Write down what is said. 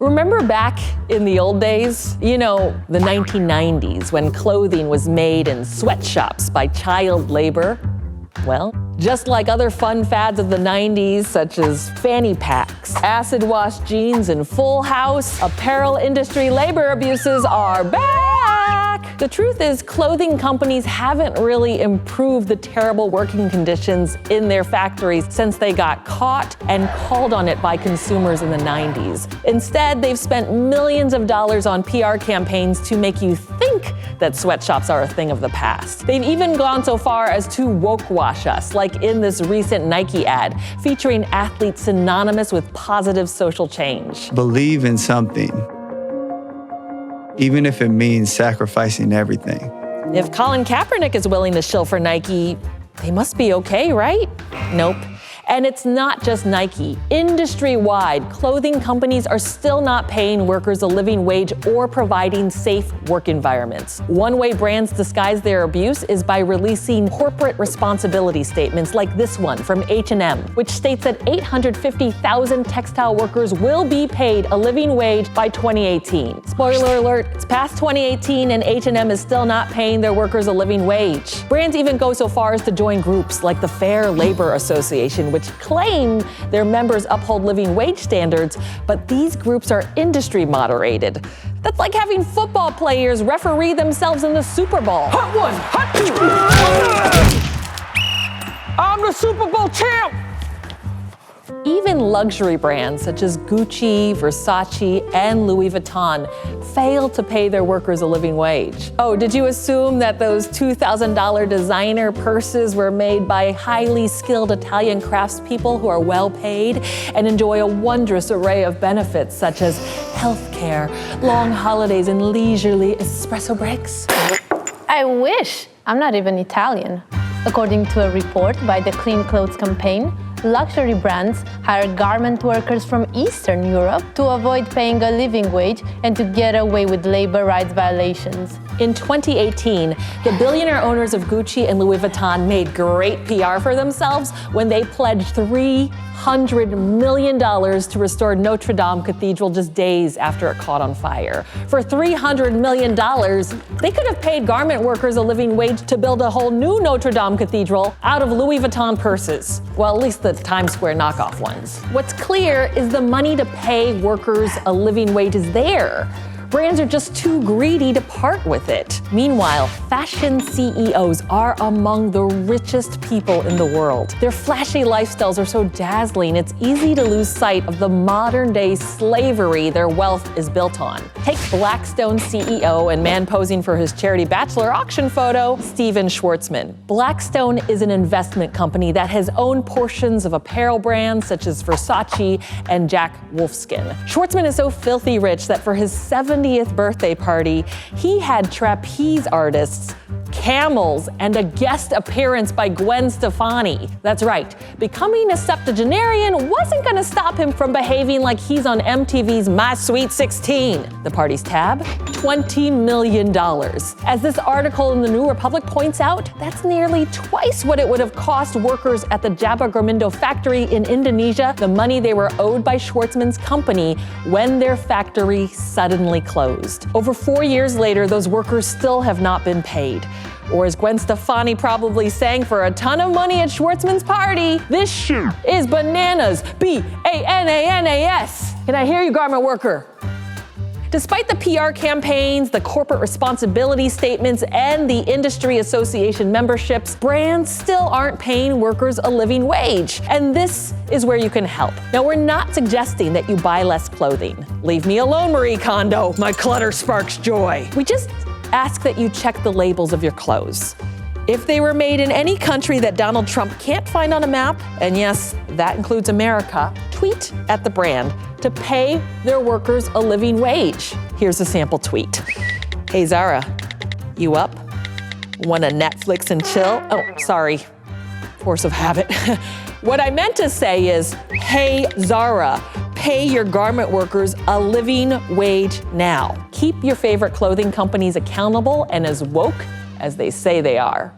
Remember back in the old days? You know, the 1990s, when clothing was made in sweatshops by child labor? Well, just like other fun fads of the 90s, such as fanny packs, acid wash jeans, and Full House, apparel industry labor abuses are back! The truth is, clothing companies haven't really improved the terrible working conditions in their factories since they got caught and called on it by consumers in the 90s. Instead, they've spent millions of dollars on PR campaigns to make you think that sweatshops are a thing of the past. They've even gone so far as to woke wash us, like in this recent Nike ad, featuring athletes synonymous with positive social change. Believe in something, even if it means sacrificing everything. If Colin Kaepernick is willing to shill for Nike, they must be okay, right? Nope. And it's not just Nike. Industry-wide, clothing companies are still not paying workers a living wage or providing safe work environments. One way brands disguise their abuse is by releasing corporate responsibility statements like this one from H&M, which states that 850,000 textile workers will be paid a living wage by 2018. Spoiler alert, it's past 2018 and H&M is still not paying their workers a living wage. Brands even go so far as to join groups like the Fair Labor Association, which claim their members uphold living wage standards, but these groups are industry moderated. That's like having football players referee themselves in the Super Bowl. Hot one, hot two. I'm the Super Bowl champ. Even luxury brands such as Gucci, Versace, and Louis Vuitton fail to pay their workers a living wage. Oh, did you assume that those $2,000 designer purses were made by highly skilled Italian craftspeople who are well paid and enjoy a wondrous array of benefits such as healthcare, long holidays, and leisurely espresso breaks? I wish. I'm not even Italian. According to a report by the Clean Clothes Campaign, luxury brands hire garment workers from Eastern Europe to avoid paying a living wage and to get away with labor rights violations. In 2018, the billionaire owners of Gucci and Louis Vuitton made great PR for themselves when they pledged $300 million to restore Notre Dame Cathedral just days after it caught on fire. For $300 million, they could have paid garment workers a living wage to build a whole new Notre Dame Cathedral out of Louis Vuitton purses. Well, at least the Times Square knockoff ones. What's clear is the money to pay workers a living wage is there. Brands are just too greedy to part with it. Meanwhile, fashion CEOs are among the richest people in the world. Their flashy lifestyles are so dazzling, it's easy to lose sight of the modern-day slavery their wealth is built on. Take Blackstone CEO and man posing for his charity bachelor auction photo, Stephen Schwarzman. Blackstone is an investment company that has owned portions of apparel brands such as Versace and Jack Wolfskin. Schwarzman is so filthy rich that for his 70th birthday party, he had trapeze artists, camels, and a guest appearance by Gwen Stefani. That's right, becoming a septuagenarian wasn't gonna stop him from behaving like he's on MTV's My Sweet 16. The party's tab? $20 million. As this article in the New Republic points out, that's nearly twice what it would have cost workers at the Jabba Gamindo factory in Indonesia the money they were owed by Schwarzman's company when their factory suddenly closed. Over 4 years later, those workers still have not been paid. Or as Gwen Stefani probably sang for a ton of money at Schwarzman's party, this shit is bananas, B-A-N-A-N-A-S. Can I hear you, garment worker? Despite the PR campaigns, the corporate responsibility statements, and the industry association memberships, brands still aren't paying workers a living wage. And this is where you can help. Now, we're not suggesting that you buy less clothing. Leave me alone, Marie Kondo. My clutter sparks joy. We just ask that you check the labels of your clothes. If they were made in any country that Donald Trump can't find on a map, and yes, that includes America, tweet at the brand to pay their workers a living wage. Here's a sample tweet. Hey Zara, you up? Wanna Netflix and chill? Oh, sorry, force of habit. What I meant to say is, hey Zara, pay your garment workers a living wage now. Keep your favorite clothing companies accountable and as woke as they say they are.